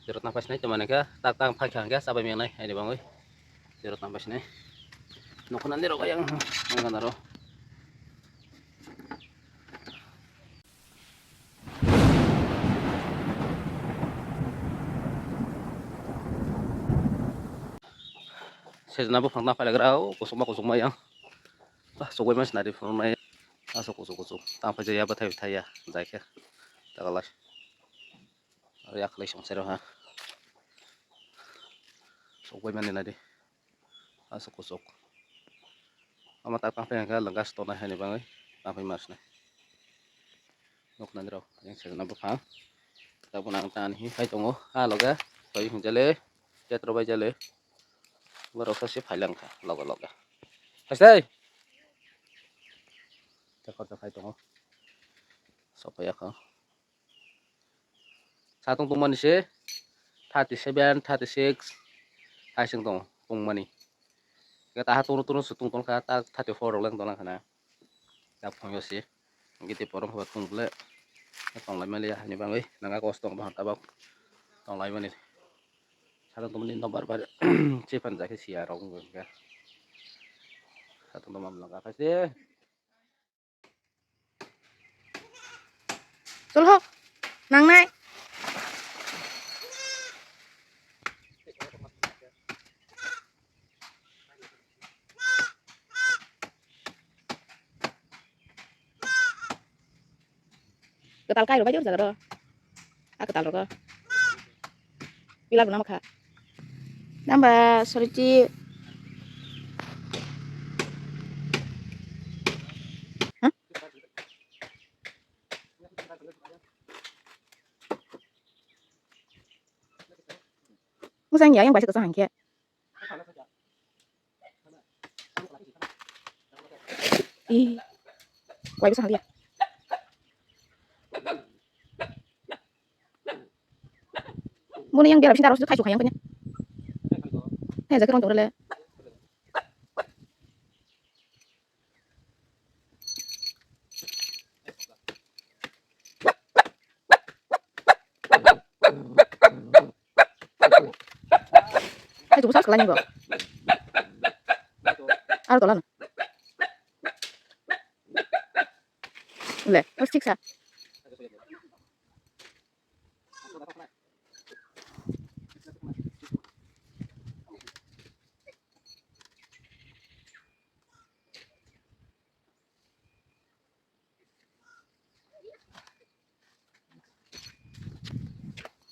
Jerut nafas này cho mình cái tang phai khang cái sao miệng này hay đi bang ơi jerut nafas này nó còn ăn được cái yang nggak tahu sejenak pun pernah pada gerau kusuma yang sugoi mas nari pun mai kusuk tang phai ya batai thai ya zai ke tagalas ya kali song sero ha sugoi mani nari kusuk amat tang phai cái lengkas to na hay ni bang ơi tang phai mas này nok nan ro yang sejenak pun phang ta pun ang tan hi phai tongo lo ga phai hin jale jatro bai jale baru saya phailang ka loga Pasai takot phai tongo sopaya ka satung tung mani se 37 36 hai sing tong tung mani ka ta turun sutung tong ka ta 34 lang tong kana ta phong yo se ngiti porong ba tung ble tong lai mali ya ni bang oi nanga kostong ba ta ba tong lai mani satung tung mani nomor bar cepan ja ke sia rong ka satung tung mam lang ka pasai Sulho nang nai ketal kai lo bajur jagaro ketal ro pilar nama kha namba sorci hah musang ya yang baca kesang kia ih wai bisa dia muni yang dia habis taruh kai suka yang punya zakir orang le itu besar sekali nih ada tolan le harus siksa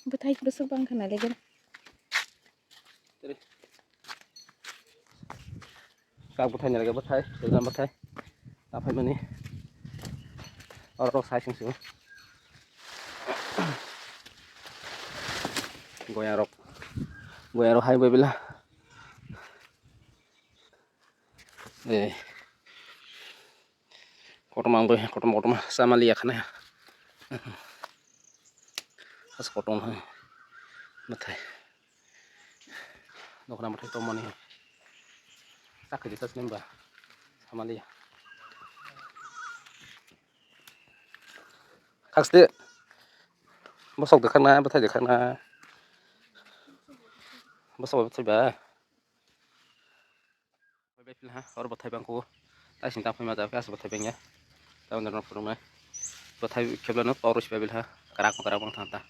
betai besar bang kana lagi các bút thay này là cái bút thay từ ra bút thay ta phải mình đi ở đâu sai xuống goyang rok hai bebila kotom sama lihat kan ya as kotom hai betai nok nama itu moni tak kita sembah sama lihat kakste bosok dekat na betai dekat na bosok betai ba betul ha और betai bangku tak sing tak pun mata kas betai bangnya tahu nana pun mai betai keblan porus bebil ha karak bang tanta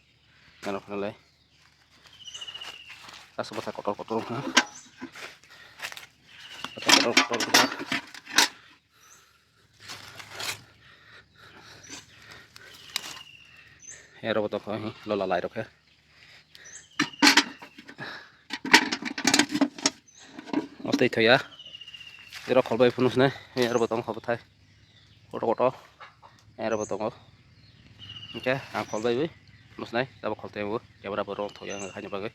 nana pun lai kas betai kotor ha kotor ya robot ko hi lola lai rok ha mesti itu ya Jero kolbai punus ne ya robot ko betai kotor ya robot ko oke ang kolbai wi punus nai ta kolte wo ya berapa rong to yang hanya bagai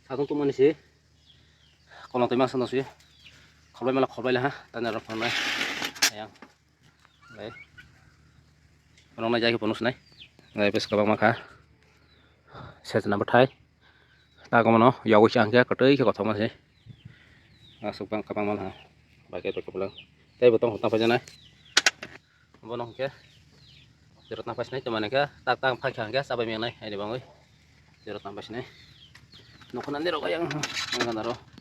satu tuh manis sih kalau tuh masih nasi kolbai malah kolbai lah ha tanya orang mana yang baik orang nak jadi bonus nih nggak bisa kabang maka saya senang berthai ta có mà nó giàu chăng cái cái có thông mà thế sụp băng kabang malah bagai itu kebelang tapi betul hutang aja nih bonong ke jerut nafas nih cuman ke tang phai khang ke sampai miệng này hay đi bang ơi Zero tambah sini. Nukunan diro kayang. Ang ganda ro.